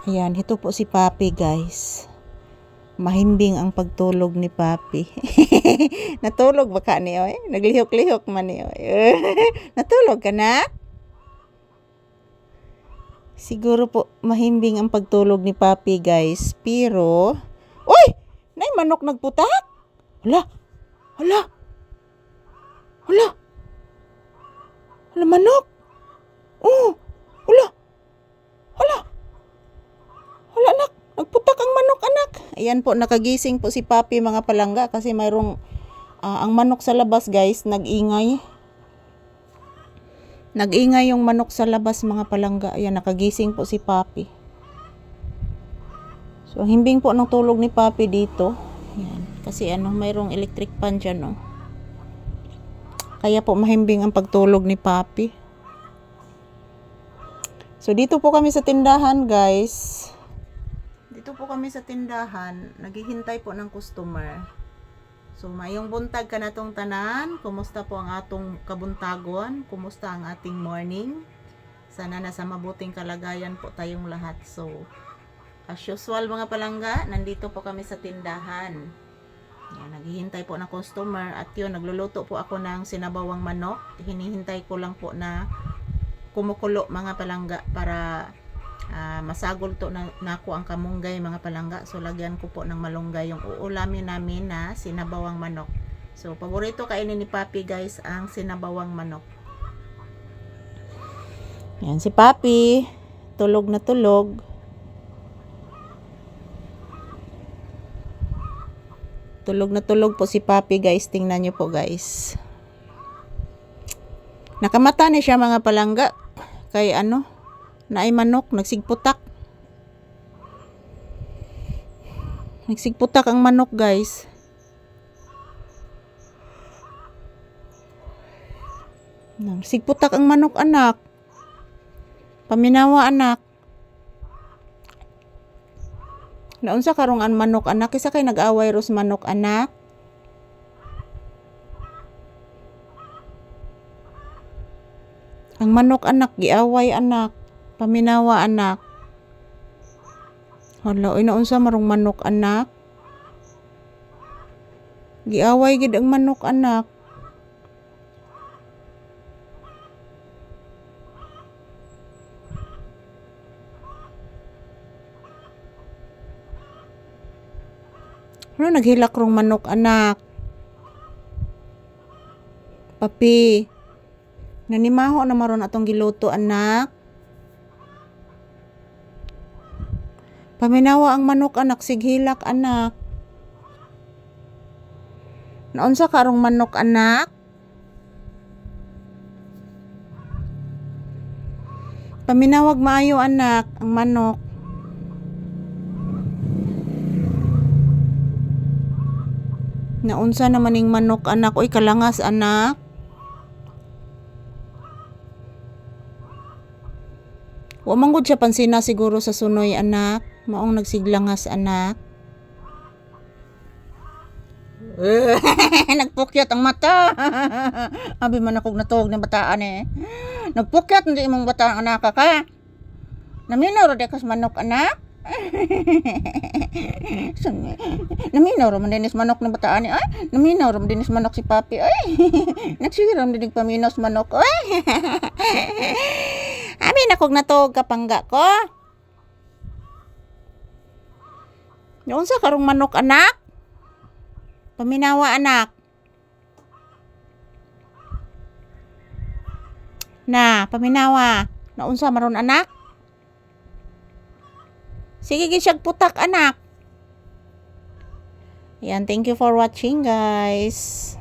Ayan, ito po si Papi, guys. Mahimbing ang pagtulog ni Papi. Natulog ba ka niyo? Naglihok-lihok man niyo. Natulog ka na? Siguro po mahimbing ang pagtulog ni Papi, guys. Pero, uy! Nay, manok nagputak? Hala! Hala! Hala! Hala, manok! Oh! Hala! Hala! Hala, anak! Nagputak ang manok, anak! Ayan po, nakagising po si Papi, mga palangga, kasi mayroong ang manok sa labas, guys, nag-ingay. Nag-ingay yung manok sa labas, mga palangga. Ayan, nakagising po si Papi. So, himbing po ng tulog ni Papi dito. Ayan, kasi mayroong electric fan dyan, Kaya po mahimbing ang pagtulog ni Papi. So, dito po kami sa tindahan, guys. Dito po kami sa tindahan. Naghihintay po ng customer. So, mayong buntag ka na tong tanan. Kumusta po ang atong kabuntagon? Kumusta ang ating morning? Sana nasa mabuting kalagayan po tayong lahat. So, as usual, mga palangga, nandito po kami sa tindahan. Yan, naghihintay po ng customer. At yun, nagluluto po ako ng sinabawang manok. Hinihintay ko lang po na kumukulo, mga palangga, para masagol to na ako ang kamunggay, mga palangga. So, lagyan ko po ng malunggay yung uulamin namin na sinabawang manok. So, paborito kainin ni Papi, guys, ang sinabawang manok. Yan, si Papi, tulog na tulog. Tulog na tulog po si Papi, guys. Tingnan nyo po, guys. Nakamata ni siya, mga palangga. Kay naay manok, nagsigputak. Nagsigputak ang manok, guys. Nagsigputak ang manok, anak. Paminawa, anak. Naunsa karong ang manok, anak? Isa kay nag-away ros manok, anak. Ang manok, anak, giaway, anak. Paminawa, anak. Hala, naunsa marong manok, anak. Giaway gid ang manok, anak. Ano naghilak rong manok, anak? Papi, nanimaho na maron atong giluto, anak. Paminawa ang manok, anak. Sighilak, anak. Naunsa karong manok, anak? Paminawag maayo, anak, ang manok. Naunsa naman ning manok, anak? Oy, kalangas, anak. Wa man gud siya pansina siguro sa sunoy, anak. Maong nagsiglangas, anak. Nagpukyat ang mata. Abi man akong natuog ng bataan, Nagpukyat hindi imong bataan, anak ka. Naminaw ra kas manok, anak. Naminaw ra man dinis manok ng bataan, ay. Naminaw ra man dinis manok si Papi, ay. Nagsiram dinig paminos manok, ay. Abi na kog natuog kapangga ko. Naunsa karong manok, anak? Paminawa, anak. Na, paminawa. Naunsa maron, anak? Sige, gisyag putak, anak. Yan, thank you for watching, guys.